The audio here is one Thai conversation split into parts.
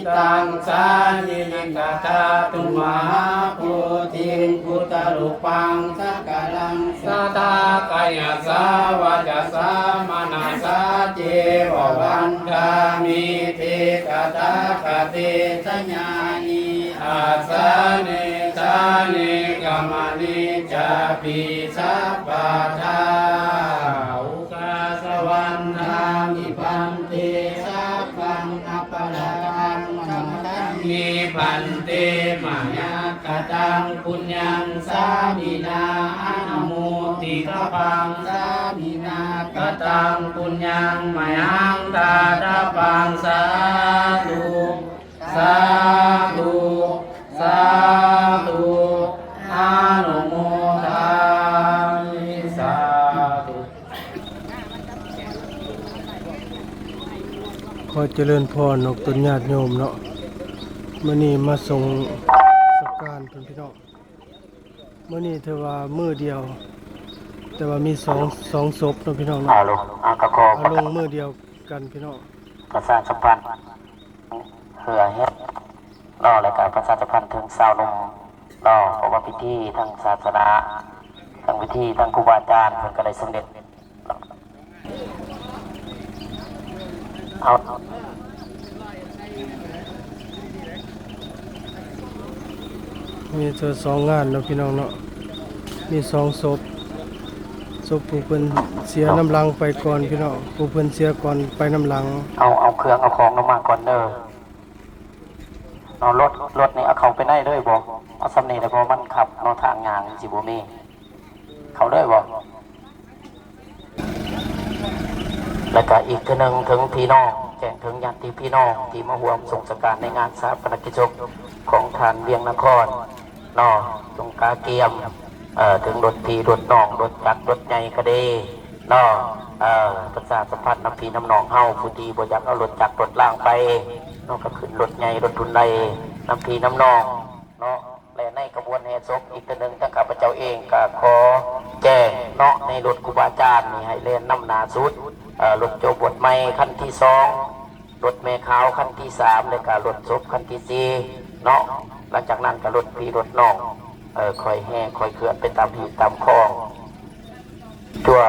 ตังสานิลิกาตาตุมหาภูติงพุทธรูปังสักกังสัทธากายสาวาจาสามนาสาเจววันทามิเทกตาคติสัญญานิอาสาเนสาเนกามนิจาปิสัพพะทาอุกาสวันทามิปันเตสัพพังอัปปะลังสัมตังมิปันเตมายากตังปุญญังสามินาอนุโมติกปังสามินากตังปุญญังมายังตาตาปังสาธุสาธุสาธุอนุโมทามิสาธุ ขอเจริญพรนกตุนญาติโยมเนาะมื้อนี้มาส่งสักการเพิ่นพี่น้องมื้อนี้ถือว่ามื้อเดียว แต่ว่ามีสองศพเนาะพี่น้องเนาะ ลูกกระโค เอาลงมื้อเดียวกันพี่น้อง ประชาสัมพันธ์เหือเฮ็ดรอรายการประชาสัมพันธ์ถึงสาวนมรอเพราะว่าพิธีทางศาสนาทางพิธีทางครูบาอาจารย์เพิ่นก็ได้สำเร็จเอา มีเธอสองงานเนาะพี่น้องเนาะมีสองศพผู้เพิ่นเสียน้ำลังไปก่อนพี่น้องผู้เพิ่นเสียก่อนไปน้ำลัง เอาเครื่องเอาของลงมาก่อนเด้อเนาะรถนี่เอาเขาไปได้เลยบ่เอาสำเนียงแต่พอมันขับเนาะทางงานสิบ่มีเขาได้บ่แล้วก็อีกทีนึงถึงพี่น้องแจ้งถึงญาติพี่น้องที่มาร่วมส่งสการในงานชาปนกิจศพของทานเวียงนครเนาะจงกาเกียมถึงรถพี่รถน้องรถจักรรถใหญ่ก็ดีเนาะประชาสัมพันธ์น้ำพี่น้ำน้องเฮาผู้ที่บ่อยากเอารถจักรรถล่างไปเนาะก็ขึ้นรถใหญ่รถทุนใดน้ำพี่น้ำน้องเนาะและในกระบวนแห่ศพอีกทีนึงทั้งข้าพเจ้าเองก็ขอแจ้งเนาะในรถครูบาอาจารย์นี่ให้เล่นน้ำหนาสุดรถโจบทใหม่ขั้นที่สองรถแม่ขาวขั้นที่สามและก็รถศพขั้นที่สี่เนาะหลังจากนั้นก็รถพี่รถน้องคอยแห่คอยเคลื่อนไปตามหีบตามคลองตัว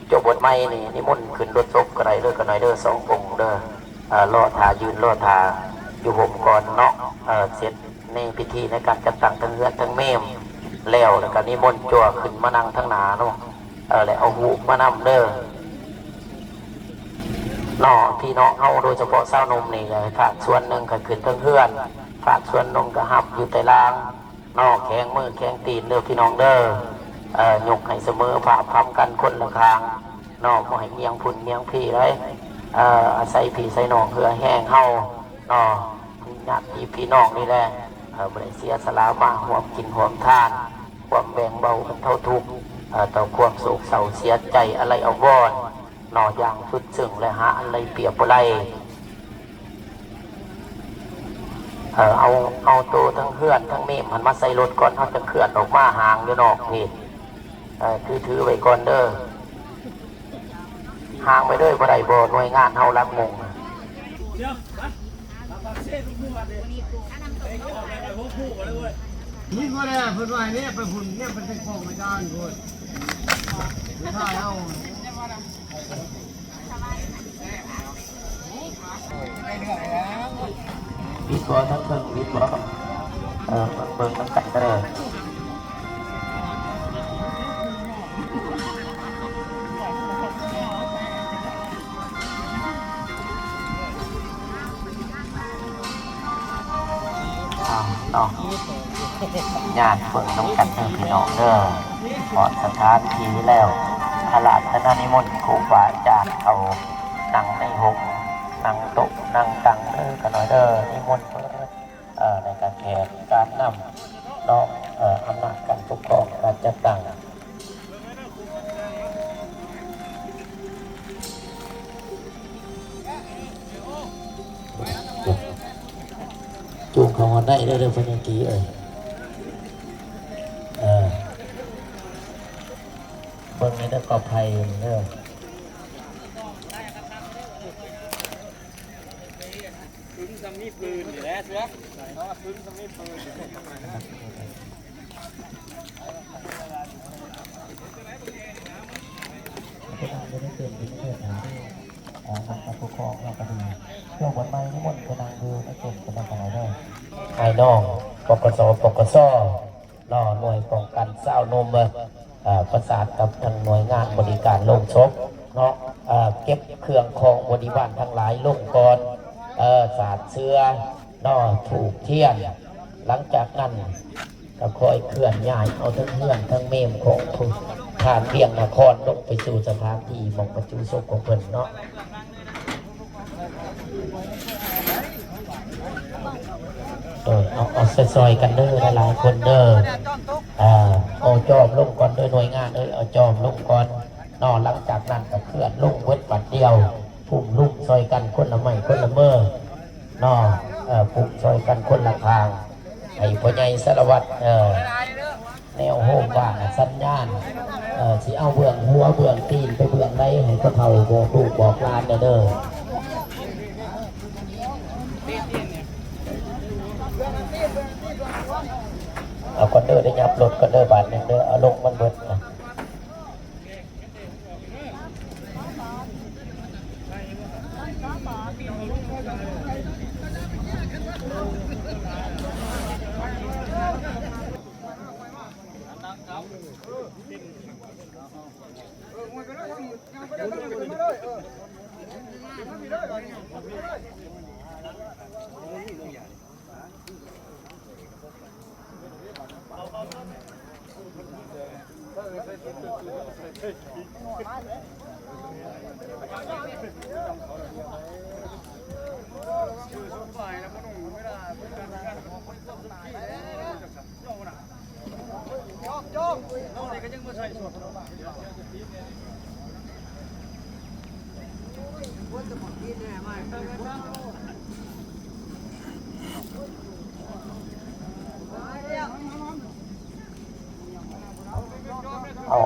โจบทใหม่นี่นิมนต์ขึ้นรถศพก็ได้เด้อก็หน่อยเด้อสององค์เด้อรอทายืนรอทาอยู่ห่มก่อนเนาะเสร็จในพิธีในการจัดตั้งทั้งเฮือนทั้งเมมแล้วก็นิมนต์จั่วขึ้นมานั่งทั้งหนาเนาะแล้วเอาหูมานำเด้อน้อพี่น้องเฮาโดยเฉพาะสาวนมนี่ฝากส่วนหนึ่งก็ขึ้นทั้งเฮือนฝากส่วนนมก็หับอยู่แต่ล่างนอกแข้งมือแข้งตีนเด้อพี่น้องเด้อยกให้เสมอผ่าพร้อมกันคนละคางนอกบ่ให้เมียงพุ่นเมียงพี่เลยอาศัยพี่ใส่น้องเพื่อแห้งเฮานอญาติพี่น้องนี่แหละบ่ได้เสียสละมาห่วมกินห่วมทานความแบ่งเบาบรรเทาทุกข์ต่อความโศกเศร้าเสียใจอะไรเอาวอนนออย่างสุดซึ้งและหาอะไรเปรียบบ่ได้เอาตัวทั้งเพื่อนทั้งเมมมันมาใส่รถก่อนเขาจะเคลื่อนออกมาห่างอยู่นอกนี่ถือไว้ก่อนเด้อห่างไปเด้อบ่ได้บ่หน่วยงานเฮารับงงนี่ก็ได้เพิ่นว่าเนี่ยไปหุ่นเนี่ยเป็นของอาจารย์พุ่นถ้าเอาวิเคราะห์ทั้งเชิงวิเคราะห์เบิ่งตั้งแต่ก็ได้เนาะญาติเบิ่งต้องกันเด้อพี่น้องเด้อเพราะสถานที่แล้วพระราชนิมนต์ครูบาอาจารย์เอานั่งในหกนั่งโต๊ะนั่งตังเด้อกันหน่อยเด้อนิมนต์ในการแขกการนำเนาะอำนาจการปกครองการจัดตั้งจูงของได้เรื่องพนักงานเบิ่งในตะกอบไทยเรื่อง ซัมมี่ปืนอยู่แล้วเสือเขาว่าปืนซัมมี่ปืนการปกครองเราก็ดีช่วงวันใหม่นิมนต์กำลังดูไม่เก่งกำลังอะไรได้ไอ้น้องปกสปกสน้อหน่วยป้องกันเศร้านมประสานกับทางหน่วยงานบริการลงศพเนาะเก็บเครื่องของบริวารทั้งหลายลงก่อนสาดเสื้อน้อถูกเทียนหลังจากนั้นก็คอยเคลื่อนย้ายเอาทั้งเฮือนทั้งเมมของผู้ทานเบียงนครลงไปสู่สถานที่มองประจุศพของเพิ่นเนาะเอาซอยกันเด้อหลายคนเด้อเอาจอมลงก่อนโดยหน่วยงานเอาจอมลงก่อนนอนหลังจากนั้นก็เคลื่อนลงเวทปัดเดียวพุ่มลุกซอยกันคนละไม้คนละเมื่อนอพุ่มซอยกันคนละทางไอ้พ่อใหญ่สารวัตรแนวโฮมว่าสัญญาณสิเอาเบื้องหัวเบื้องตีนไปเบื้องใดให้ก็เท่าบอกลูกบอกลานเด้อเอาคอนเดอร์ได้ยับรถคอนเดอร์บาทหนึ่งเด้อเอาลงมันเบิดนะ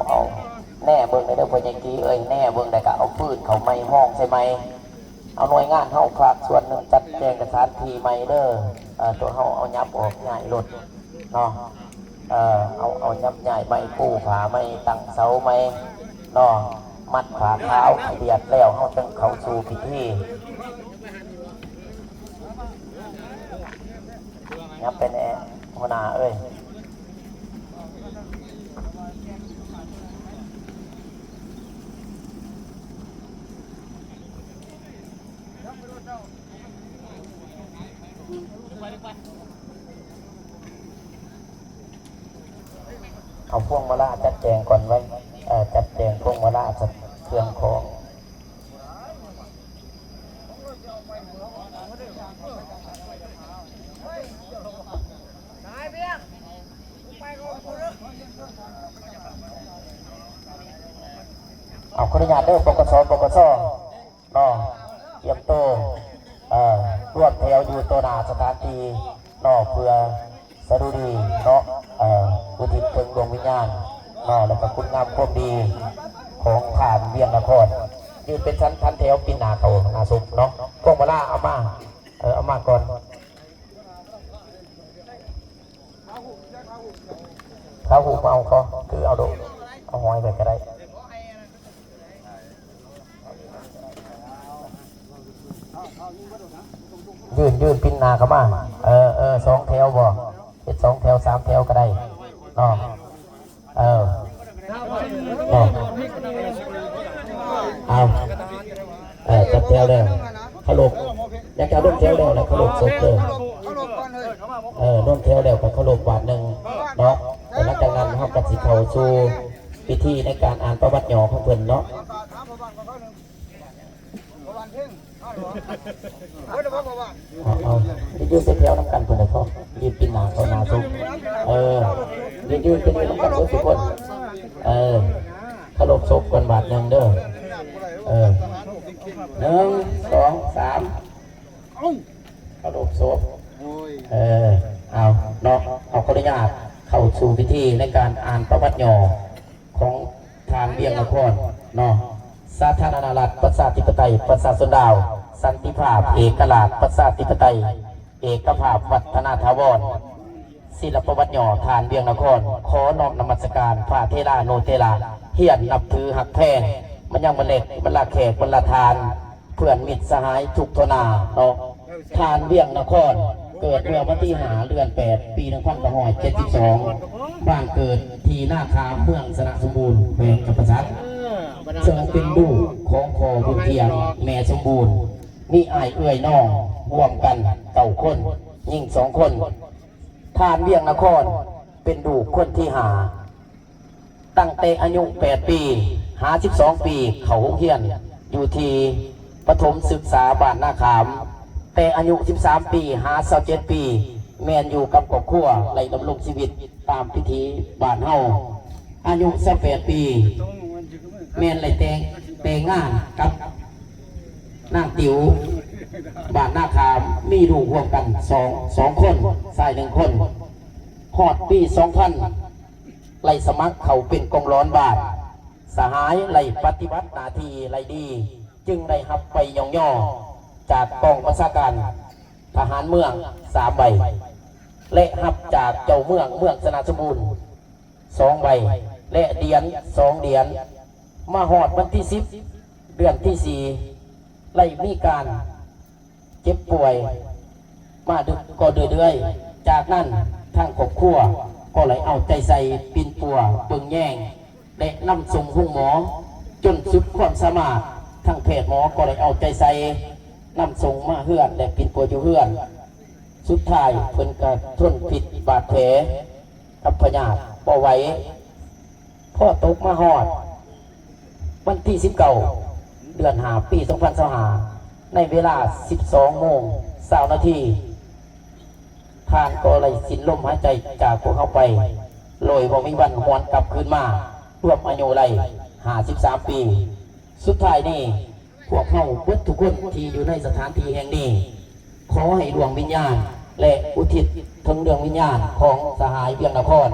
เอาแน่เบิ่งในเด้อพ่อใหญ่กี้แน่เบิ่งได้ก็เอาปืนเขาไม้ห้องใช่ไหมเอาหน่วยงานเฮาฝากส่วนหนึ่งจัดแจงสถานที่ไม้เด้อตัวเฮาเอายับออกง่ายรถเนาะเอายับใหญ่ไม้ปูผาไม้ตั้งเสาไม้เนาะมัดขาเท้าให้เดียดแล้วเฮาจึงเข้าสู่พิธียับเป็นหัวหน้าเอาพวงมาลาจัดแจงก่อนไว้จัดแจงพวงมาลาจัดเครื่องของเอาขออนุญาตเด้อปกสน้อเตรียมโตรวดแถวอยู่ตัวหน้าสถานที่น้อเพื่อสรุดีเนาะอุทิศถึงดวงวิญญาณเนาะแล้วก็คุณงามความดีของฐานเวียงนครยืนเป็นชั้นพันแถวปีนาเขานาสุกเนาะพวกมาล่าเอามาก่อนข้าวหูเมาเขาคือเอาดูเอาหอยไปก็ได้ยืนปีนาเขามาสองแถวบ่เป็น2 แถว 3 แถวก็ได้เนาะจัดแถวแล้วขลุกอยากจะร่วมแถวแล้วขลุกสุดเลยร่วมแถวแล้วกับขลุกบาทหนึ่งเนาะแต่หลังจากนั้นเขาก็สิเข้าสู่พิธีในการอ่านประวัติย่อของเพิ่นเนาะยืนเป็นแถวน้ำกันเพื่อนเลยพ่อยืนปีนาเขานาทุกยืนเป็นน้ำกันทุกคนขลบศพกันบาทหนึ่งเด้อ1 2 3ขลบศพเอาเนาะเอาขออนุญาตเข้าสู่พิธีในการอ่านประวัติย่อของทานเบียงนครเนาะสาธารณรัฐประชาธิปไตยประชาชนลาว สันติภาพเอกราชประชาธิปไตยเอกภาพวัฒนาถาวรศิลปวัฒน์ย่อฐานเวียงนครขอน้อมนมัสการพระเทราโนเทราเฮียนนับถือหักแพงมันยังบรรเลกบรรลาแขกบรรลาทานเพื่อนมิตรสหายทุกทนาเนาะทานเวียงนครเกิดเมื่อวันที่5 เดือน 8 ปี 2572บ้านเกิดที่หน้าคามเมืองสระสมบูรณ์แขวงจำปาสักซึ่งเป็นลูกของคอบุญเทียงแม่สมบูรณ์มีอ้ายเอื้อยน้องร่วมกัน9 คนยิ่ง2 คนทานเวียงนครเป็นลูกคนที่5ตั้งแต่อายุ8 ปี52 ปีเขาโรงเรียนอยู่ที่ประถมศึกษาบ้านนาขามแต่อายุ13 ปี57 ปีแมนอยู่กับครอบครัวไล่ดำรงชีวิตตามพิธีบ้านเฮาอายุ18 ปีแมนไล่แต่งงานกับนางติ๋วบ้านนาขามมีลูกร่วมกันสองคนชาย1 คนฮอดปี 2000ไล่สมัครเขาเป็นกองร้อนบาทสหายไล่ปฏิบัติหน้าที่ไล่ดีจึงได้หับไปย่อจากกองบัญชาการทหารเมือง3 ใบและหับจากเจ้าเมืองสนาสมบูรณ์2 ใบและเหรียญ2 เหรียญมาหอดวันที่10 เดือนที่ 4ไล่มีการเจ็บป่วยมาดึกก็เดือยๆจากนั้นทางครอบครัวก็เลยเอาใจใส่ปินปัวเบิ่งแย่งและนำส่งห้องหมอจนสุดความสามารถทางแพทย์หมอก็เลยเอาใจใส่นำส่งมาเฮือนและปินปัวอยู่เฮือนสุดท้ายเพิ่นก็ทนพิษบาดแผลกับพยาธิบ่ไหวพ่อตกมาหอดวันที่19 เดือน 5 ปี 2025ในเวลา 12:20 นาทีทานก็เลยสิ้นลมหายใจจากพวกเขาไปลอยบ่มีวันหวนกลับคืนมาร่วมอายุไร53 ปีสุดท้ายนี่พวกเขาเบิดทุกคนที่อยู่ในสถานที่แห่งนี้ขอให้ดวงวิญญาณและอุทิศถึงดวงวิญญาณของสหายเวียงนคร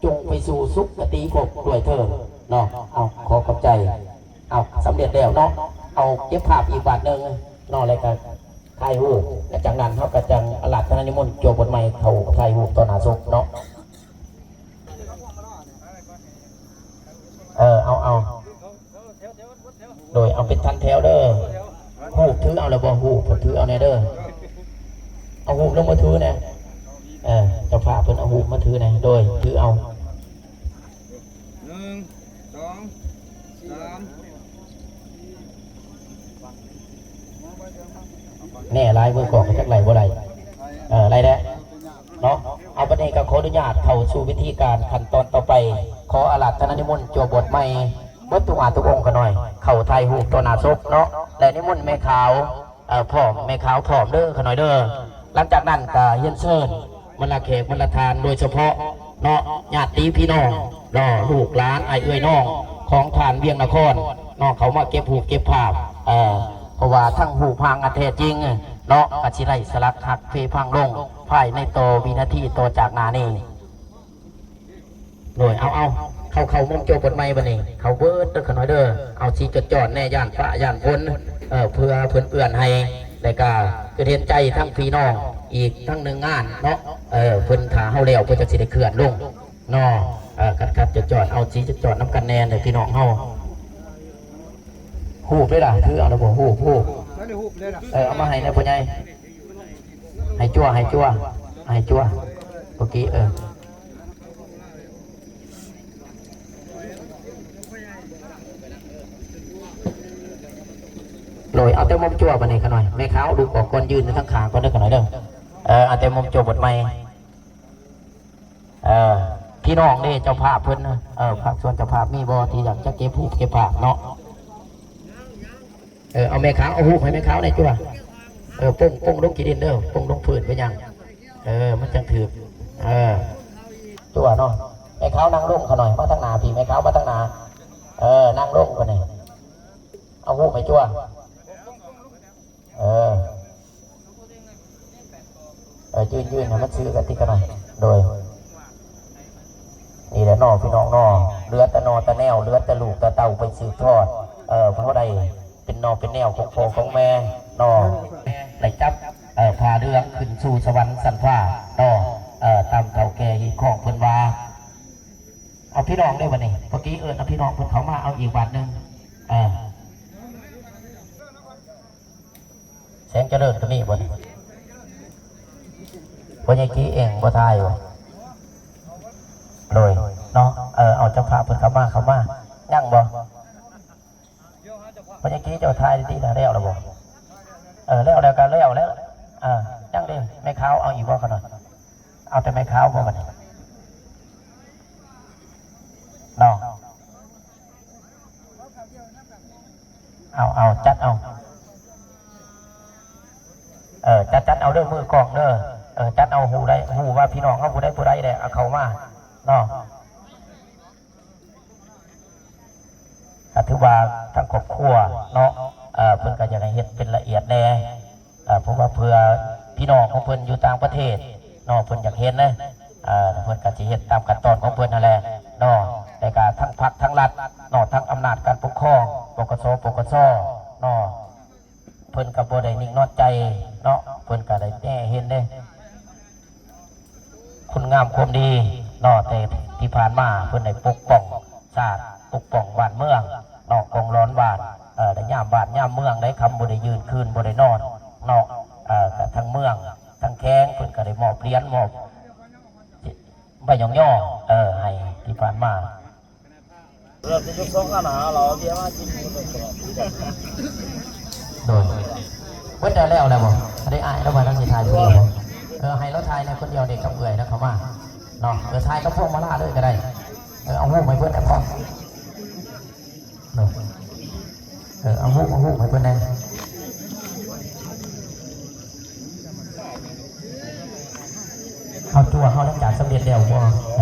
จงไปสู่สุคติภพด้วยเถิดเนาะเอาขอขอบใจเอาสำเร็จแล้วเนาะเอาเก็บภาพอีกบาทหนึ่งเนาะอะไรกันไทยหูและจากนั้นเขากระจังอลัดธนนิมนต์โจบทใหม่เขาไทยหูต่อหน้าศพเนาะเอาโดยเอาเป็นทันแถวเด้อหูถือเอาแล้วบ่หูผมถือเอาแน่เด้อเอาหูลงมาถือนะเจ้าภาพเพิ่นเอาหูมาถือนะโดยถือเอา1 2 3แน่ลายมือกองจักไหลบ่ไหลไรแด้เนาะเอาประเด็นกับขออนุญาตเข้าสู่วิธีการขั้นตอนต่อไปขออาราธนานิมนต์โจบทใหม่วัตถุอาทุกองค์กันหน่อยเข่าไทยหูตัวหนาซกเนาะและนิมนต์แม่ขาวผอมแม่ขาวผอมเด้อกันหน่อยเด้อหลังจากนั้นก็เฮียนเชิญมรแขกมรทานโดยเฉพาะเนาะญาติพี่น้องลูกหลานไอ้เอื้อยน้องของฐานเวียงนครเนาะเขามาเก็บหูเก็บภาพเพราะว่าทั้งหูพังอันแท้จริงเนาะกัชิไรสลักหักเพพังลงภายในโตวินาทีโตจากนานี่หน่วยเขามองโจบทไม่บันนี้เขาเบิร์ดเด้อขน้อยเด้อเอาชีจอดแน่ย่านฟ้าย่านฝนเพื่อเพื่อนเอื่อนให้ในการเกิดเห็นใจทั้งพี่น้องอีกทั้ง1 งานเนาะเพื่อนถาเฮาแล้วเพื่อจะสิได้เคลื่อนลงเนาะกัดจอดเอาชีจอดน้ำกันแน่เลยพี่น้องเฮาหูบได้ล่ะถือเอาระบบหูบเอามาให้นะพ่อใหญ่ให้จั่วเมื่อกี้ลอยเอาแต่มุมจั่วมาในขน่อยแม่ขาวดูก่อนก่อนยืนในทั้งขาก็ได้ขน่อยเด้อเอาแต่มุมจั่วบทใหม่พี่น้องนี่เจ้าภาพเพิ่นภาพส่วนเจ้าภาพมีบ่ที่อยากจะเก็บหูเก็บภาพเนาะเอาแม่ขาวเอาหูให้แม่ขาวในจั่วป้งลงกี่ดินเด้อป้งลงพื้นไปยังมันจังถือจั่วเนาะแม่ขาวนั่งลงขน่อยมาทั้งหนาพี่แม่ขาวมาทั้งหนานั่งลงกันนี่เอาหูไปจั่วยืนนะมันซื้อกันที่กันหน่อยโดยนี่แหละนอพี่น้องนอเลือดตะนอตะแนวเลือดตะลูกตะเต่าไปสืบทอดเพราะใดเป็นนอเป็นแนวของพ่อของแม่ นอได้จับพาเรื่องขึ้นสู่สวรรค์สันฟ้านอตามเก่าแก่ของเพิ่นว่าเอาพี่น้องได้วันนี้เมื่อกี้เอาพี่น้องเพิ่นเขามาเอาอีกบาทหนึ่งแสงเจริญก็มีบ่นี่วันนี้กี้เองบ่ทายอยู่เลยเนาะเอาเจ้าภาพเพิ่นเขามายั่งบ่วันนี้กี้เจ้าทายดีนะแล้วหรือบ่แล้วกันแล้วยั่งดิแม่ข้าวเอาอีกบ่ขนาดเอาแต่แม่ข้าวบ่บัดนี้เนาะเอาจัดเอาจัดเอาเด้อมือกองเด้อจัดเอาหูว่าพี่น้องเขาผู้ใดได้เอาเขามาเนาะถือว่าทั้งครอบครัวเนาะเพิ่นก็อยากให้เฮ็ดเป็นละเอียดแน่เพราะว่าเพื่อพี่น้องของเพิ่นอยู่ต่างประเทศเนาะเพิ่นอยากเห็นนะเพิ่นก็สิเฮ็ดตามขั้นตอนของเพิ่นนั่นแหละเนาะในการทั้งพรรคทั้งรัฐเนาะทั้งอำนาจการปกครองปกสเนาะเพิ่นก็บ่ได้นิ่งนอนใจเนาะเพิ่นก็ได้แน่เห็นเด้คุณงามความดีเนาะแต่ที่ผ่านมาเพิ่นได้ปกป้องชาติปกป้องบ้านเมืองเนาะกองร้อนบ้านได้ย่ามบ้านย่ามเมืองได้คำบ่ได้ยืนคืนบ่ได้นอนเนาะทั้งเมืองทั้งแข้งเพิ่นก็ได้มอบเหรียญมอบใบย่อให้ที่ผ่านมาเราจะยกสองกันหาเราเบี้ยมากินโดยเพิ่นได้แล้วบ่ได้อายแล้วว่าทั้งสิทายเพิ่นบ่ให้เราทายในคนเดียวเด็กกับเอื่อยนะเขามาเนาะทายกับพวกมาล่าเลยก็ได้เอาหูไปเพื่อนแอบพอเอาหูไปเพื่อนแน่เอาตัวเขาทั้งจากสำเร็จเดียวบ่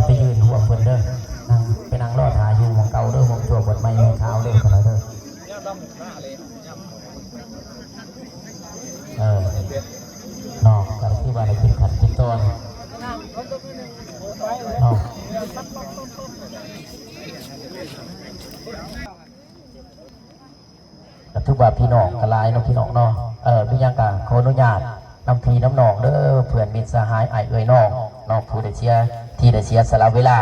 ไปยืนหัวเพื่อนเด้อไปนั่งรอถ่ายอยู่มองเก่าเด้อมองตัวบดไม้เท้าเด้อกันเลยเด้อนอกจากที่ว่าได้เป็นขันเป็นต้นนอกแต่ทุกว่าพี่น้องกระลายน้องพี่น้องเนาะมีอย่างกะขออนุญาตนำพี่น้ำนองเด้อเพื่อนมิตรสหายไอเอ่ยน้องผู้ได้เชียที่ได้เชียสละเวลา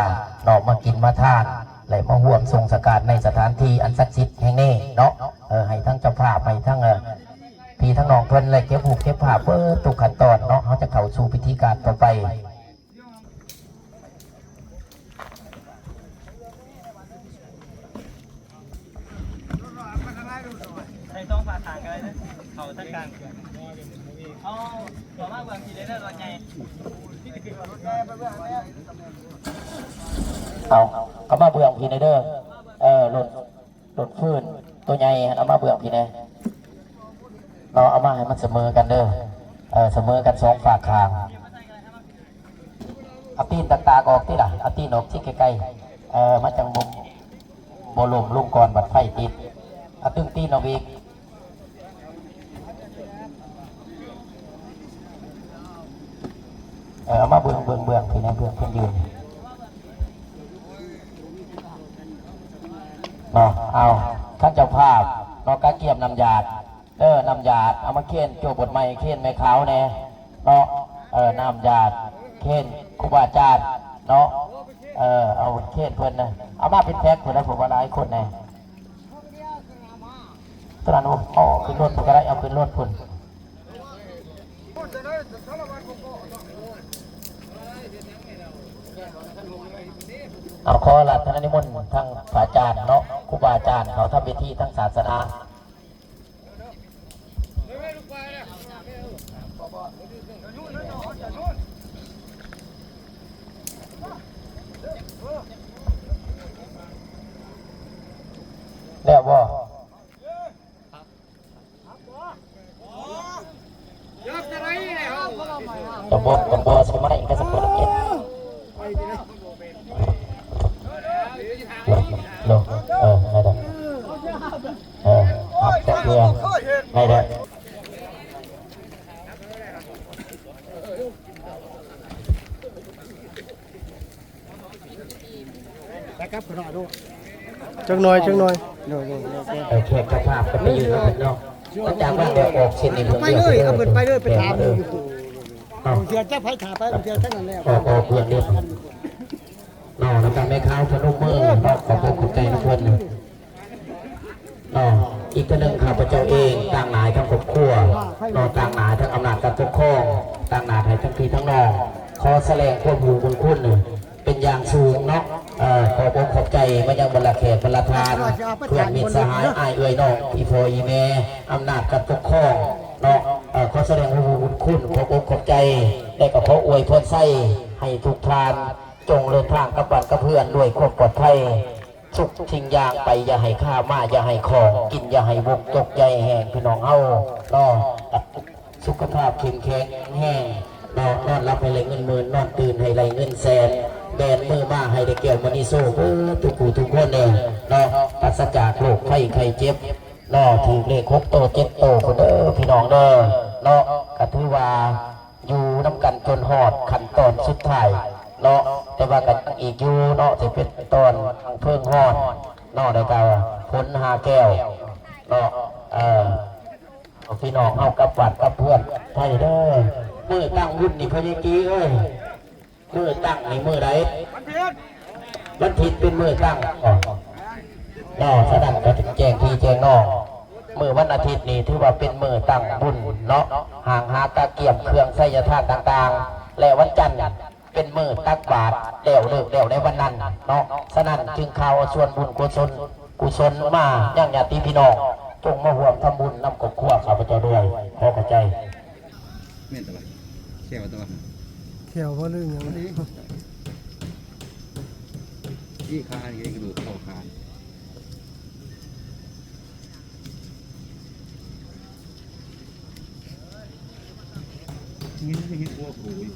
นอกมากินมาทานและมาห่วมทรงสการในสถานที่อันศักดิ์สิทธิ์แห่งนี้เนาะให้ทั้งเจ้าภาพให้ทั้งพี่ทั้งน้องเพื่อนเลยเก็บผูกเก็บผ้าเพื่อตุกขันตอนเนาะเขาจะเข้าสู่พิธีการต่อไปใครต้องผ่าทางกันเลยนะเขาทั้งกลางเอาต่อมาเบื้องทีได้แล้วรถไงเอามาเบื้องพี่ในเด้อหล่นฟื้นตัวใหญ่เอามาเบื้องพี่ในเราเอามาให้มันเสมอกันเด้อเสมอกันสองฝากคางเอาตีนตาออกที่ล่ะเอาตีนออกที่ใกล้ๆมาจังบ่ลมลุ่มก่อนบัดไฟติดเอาตึงตีนออกอีกเอามาเบื้องพี่ในเบื้องเพื่อนยืนเนาะเอาท่านเจ้าภาพเนาะกะเกียบนำยาดนำยาดเอามาเคี่ยนโจบทใหม่เคี่ยนแม่ขาวแน่เนาะนำยาดเคี่ยนครูบาอาจารย์เนาะเอาเคี่ยนเพื่อนนะเอามาเป็นแพ็คเพื่อนนะผมว่าหลายคนแน่ตอนนั้นขึ้นรถก็ได้เอาขึ้นรถคุณเอาขอหลับท่านนิมนต์ทั้งพระอาจารย์เนาะครูบาอาจารย์เขาทำพิธีทั้งศาสนาแล้วบ่ตบบ่ใช่ไหมก็สมบูรณ์เกียรติลงไม่ได้หับจากเรือไม่ได้จังหน่อยแขกกระพาบก็ไปยืนแล้วเนาะ ก็จากว่าแบบออกเช่นนี้ ไปเลยเอาเปิดไปเลยไปถาม เล ดู ย เสียเจ้าไผ่ถามไปเสียทั้งนั้นแล้ว ออกเพื่อนเนี่ยนอน้ำตาแม่ข้าวพนมมือนอขอบคุณคุณใจนะเพื่อนนออีกตัวหนึ่งข้าพเจ้าเองต่างหนายทั้งครอบครัวนอต่างหนายทั้งอำนาจการปกครองต่างหนายทั้งพี่ทั้งน้องขอแสดงความรู้บุญคุณเป็นอย่างสูงเนาะขอบอกขอบใจมายังบรรลาเขตบรรลาทานเพื่อนมิตรสหายอายเอ่ยน้องอีโฟอีเมอำนาจการปกครองเนาะขอแสดงความบุญคุณขอบอกขอบใจได้กับขออวยพรไส้ให้ทุกทานจงเดินทางกับบันกับเพื่อนด้วยความปลอดภัยสุขทิ้งยางไปอย่าให้ข้ามาอย่าให้ของกินอย่าให้วกตกใหญ่แห่งพี่น้องเฮาเนาะสุขภาพเข้มแข็งแห้งนอนรับให้ไรเงินหมื่นนอนตื่นให้ไรเงินแสนแบนมือมาให้ได้เกี่ยวมันิโซ่ทุกผู้ทุกคนเลยเนาะปราศจากโรคไข้เจ็บเนาะถือเลข6 โต 7 โตคนเด้อพี่น้องเด้อเนาะกระทือว่าอยู่น้ำกันจนหอดขั้นตอนสุดท้ายเนาะแต่ว่ากันอีกอยู่เนาะจะเป็นตอนเพิ่งหอดเนาะได้กล่าวพ้น5 แก้วเนาะพี่น้องเอากับวัดกับเพื่อนไทยเด้อมือตั้งวุ่นนี่พญากีเอ้ยมือตั้งนี่มือไหนวันทิศเป็นมือตั้งนอสนั่นก็แจ้งพี่แจ้งนอมือวันอาทิตย์นี่ถือว่าเป็นมือตั้งบุญเนาะห่างหาตะเกียบเครื่องไสยธาตุต่างๆและวันจันทร์เป็นมือตักบาตรเดี่ยวเลิกเดี่ยวในวันนั้นเนาะสนั่นจึงข่าวส่วนบุญกุศลมาย่างญาติพี่น้องจงมาห่วมทำบุญนำกบขั้วข้าพเจ้าด้วยขอเข้าใจ เม่นตัวเชี่ยวตัว แขวว่าเรื่องอย่างนี้ ที่คานี่กระดูกเข้าคานนี่ไม่เห็นหัวผูอยู่